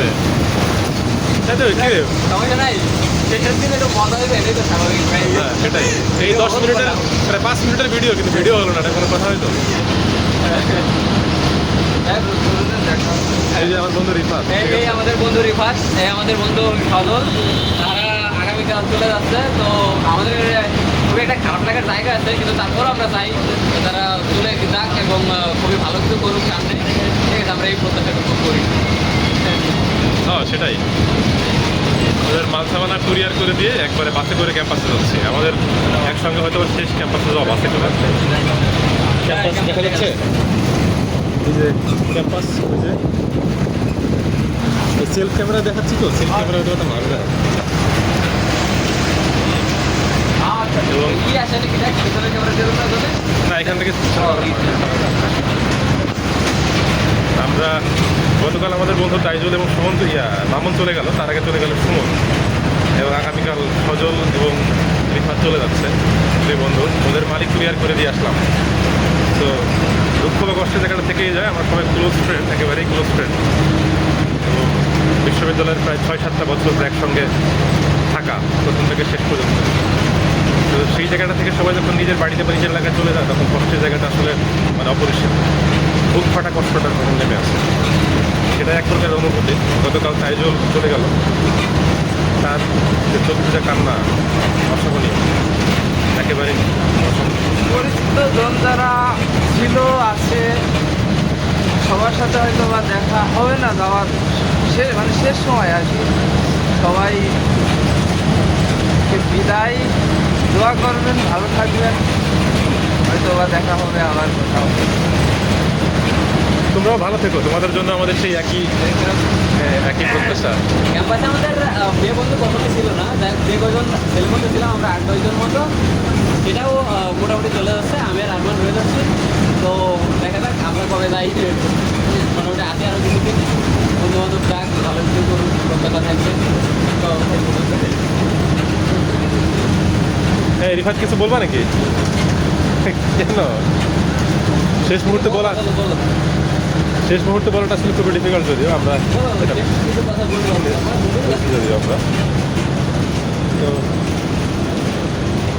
আছে। তাই তো কি রে? সমস্যা নাই, শেষের দিনে তো মজা হবে, এটাই তো স্বাভাবিক ভাই। হ্যাঁ সেটাই, এই 10 মিনিটের প্রায় 5 মিনিটের ভিডিও, কিন্তু ভিডিও হলো না, এটা কোনো কথা হয়তো। এই যে আমার বন্ধু রিফাত, এই আমাদের বন্ধু রিফাত, এই আমাদের বন্ধু সজল, তারা আগামীকাল চলে যাচ্ছে। তো আমাদের খুবই একটা খারাপ লাগার জায়গা আছে, কিন্তু তারপরও আমরা চাই যে তারা চলে যাক এবং খুবই ভালো কিছু করুক সামনে। ঠিক আছে, আমরা এই প্রত্যাশাটুকু করি। হ্যাঁ সেটাই। ওদের মালসামানা কুরিয়ার করে দিয়ে একবারে বাসে করে ক্যাম্পাসে যাচ্ছে। আমাদের একসঙ্গে হয়তো শেষ ক্যাম্পাসে যাওয়া বাসে করে। ক্যাম্পাস দেখা যাচ্ছে, এই যে ক্যাম্পাস, ওই যে সেলফ ক্যামেরা দেখাচ্ছি তো, সেলফ ক্যামেরা হয়তো একটা ভালো দেখা। এবং কি আসলে কি দেখ ভিতরে ক্যামেরা দিয়ে দেবে না, এখান থেকে আমরা গতকাল আমাদের বন্ধু তাইজুল এবং সুমন মামুন চলে গেল, তার আগে চলে গেল সুমন, এবং আগামীকাল সজল এবং রিফাত চলে যাচ্ছে। দুই বন্ধু, ওদের মালিক ক্লিয়ার করে দিয়ে আসলাম। তো দুঃখ বা কষ্টের জায়গাটা থেকেই যায়। আমার সবাই ক্লোজ ফ্রেন্ড, একেবারেই ক্লোজ ফ্রেন্ড, এবং বিশ্ববিদ্যালয়ের প্রায় 6-7টা বছর একসঙ্গে থাকা, প্রথম থেকে শেষ পর্যন্ত। তো সেই জায়গাটা থেকে সবাই যখন নিজের বাড়িতে বা নিজের এলাকায় চলে যায়, তখন কষ্টের জায়গাটা আসলে মানে অপরিসীম, বুক ফাটা কষ্টটা তখন নেমে আসে। সেটা এক প্রকার অনুভূতি। গতকাল তাইজুল চলে গেল, তার যে চোখে কান্না অসহনীয়, একেবারে পরিচিত জন যারা ছিল আছে, সবার সাথে হয়তো বা দেখা হবে না, যাওয়ার মানে শেষ সময় আর কি। সবাই বিদায়, দোয়া করবেন, ভালো থাকবেন, হয়তো বা দেখা হবে আবার কোথাও। তোমরাও ভালো থেকো, তোমাদের জন্য আমাদের সেই একই প্রত্যাশা। ক্যাম্পাসে আমাদের বিয়ে বন্ধু কখনো ছিল না, যে কজন ছেলে বন্ধু ছিলাম আমরা 8-10 জন মতো, সেটাও মোটামুটি চলে যাচ্ছে। আমি আর আরমান রয়ে যাচ্ছি। তো দেখা যাক আমরা কবে যাই। মোটামুটি আগে আরও কিছুদিন বন্ধু বান্ধব যাক, ভালো কিছু করুন, প্রত্যাশা থাকবে। তো হ্যাঁ রিফাত, কিছু বলবা নাকি? কেন শেষ মুহূর্তে বলা, বলো, শেষ মুহূর্তে বলাটা আসলে খুবই ডিফিকাল্ট, যদিও আমরা এটা কিছু কথা বলবো যদিও আমরা তো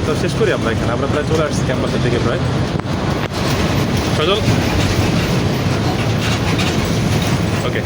তো শেষ করি আমরা এখানে। আমরা প্রায় চলে আসছি ক্যাম্পাসের দিকে প্রায়। সজল, ওকে।